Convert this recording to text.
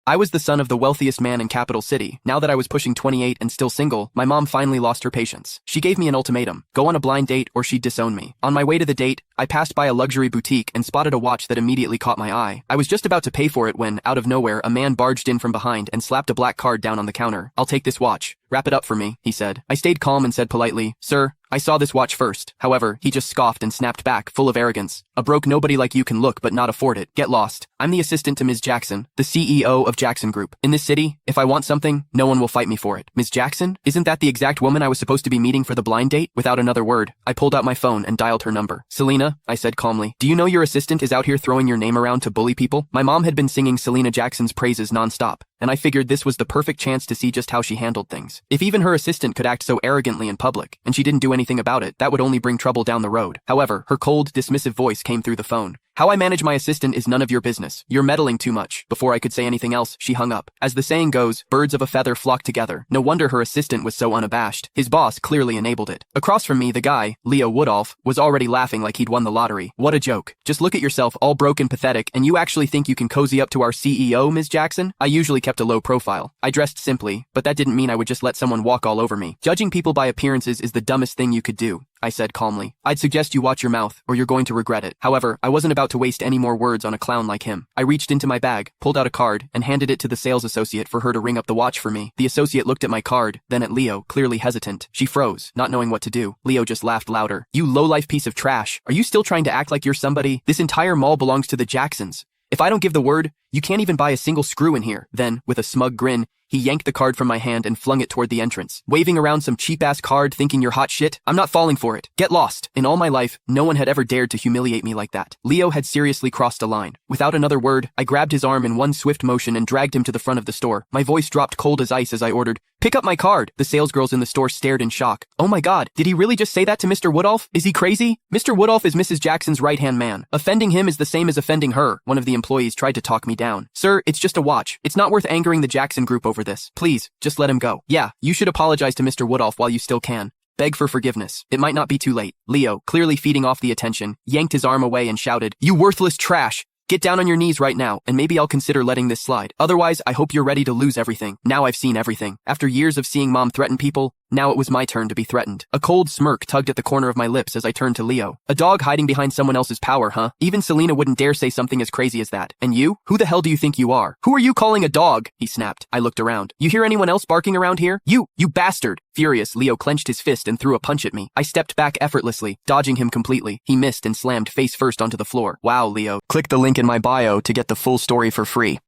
I was the son of the wealthiest man in Capital City. Now that I was pushing 28 and still single, my mom finally lost her patience. She gave me an ultimatum: go on a blind date or she'd disown me. On my way to the date, I passed by a luxury boutique and spotted a watch that immediately caught my eye. I was just about to pay for it when, out of nowhere, a man barged in from behind and slapped a black card down on the counter. "I'll take this watch. Wrap it up for me," he said. I stayed calm and said politely, "Sir, I saw this watch first." However, he just scoffed and snapped back, full of arrogance. "A broke nobody like you can look but not afford it. Get lost. I'm the assistant to Ms. Jackson, the CEO of Jackson Group. In this city, if I want something, no one will fight me for it." "Ms. Jackson? Isn't that the exact woman I was supposed to be meeting for the blind date?" Without another word, I pulled out my phone and dialed her number. "Selena," I said calmly, "do you know your assistant is out here throwing your name around to bully people?" My mom had been singing Selena Jackson's praises nonstop, and I figured this was the perfect chance to see just how she handled things. If even her assistant could act so arrogantly in public, and she didn't do anything about it, that would only bring trouble down the road. However, her cold, dismissive voice came through the phone. "How I manage my assistant is none of your business. You're meddling too much." Before I could say anything else, she hung up. As the saying goes, birds of a feather flock together. No wonder her assistant was so unabashed. His boss clearly enabled it. Across from me, the guy, Leo Woodolph, was already laughing like he'd won the lottery. "What a joke. Just look at yourself, all broke and pathetic, and you actually think you can cozy up to our CEO, Ms. Jackson?" I usually kept a low profile. I dressed simply, but that didn't mean I would just let someone walk all over me. "Judging people by appearances is the dumbest thing you could do," I said calmly. "I'd suggest you watch your mouth, or you're going to regret it." However, I wasn't about to waste any more words on a clown like him. I reached into my bag, pulled out a card, and handed it to the sales associate for her to ring up the watch for me. The associate looked at my card, then at Leo, clearly hesitant. She froze, not knowing what to do. Leo just laughed louder. "You low-life piece of trash. Are you still trying to act like you're somebody? This entire mall belongs to the Jacksons. If I don't give the word, you can't even buy a single screw in here." Then, with a smug grin, he yanked the card from my hand and flung it toward the entrance. "Waving around some cheap-ass card thinking you're hot shit? I'm not falling for it. Get lost." In all my life, no one had ever dared to humiliate me like that. Leo had seriously crossed a line. Without another word, I grabbed his arm in one swift motion and dragged him to the front of the store. My voice dropped cold as ice as I ordered, "Pick up my card." The salesgirls in the store stared in shock. "Oh my god, did he really just say that to Mr. Woodolph? Is he crazy?" "Mr. Woodolph is Mrs. Jackson's right-hand man. Offending him is the same as offending her." One of the employees tried to talk me down. "Sir, it's just a watch. It's not worth angering the Jackson Group over this. Please, just let him go." "Yeah, you should apologize to Mr. Woodolph while you still can. Beg for forgiveness. It might not be too late." Leo, clearly feeding off the attention, yanked his arm away and shouted, "You worthless trash! Get down on your knees right now, and maybe I'll consider letting this slide. Otherwise, I hope you're ready to lose everything." Now I've seen everything. After years of seeing Mom threaten people, now it was my turn to be threatened. A cold smirk tugged at the corner of my lips as I turned to Leo. "A dog hiding behind someone else's power, huh? Even Selena wouldn't dare say something as crazy as that. And you? Who the hell do you think you are? Who are you calling a dog?" he snapped. I looked around. "You hear anyone else barking around here? You bastard!" Furious, Leo clenched his fist and threw a punch at me. I stepped back effortlessly, dodging him completely. He missed and slammed face first onto the floor. Wow, Leo. Click the link in my bio to get the full story for free.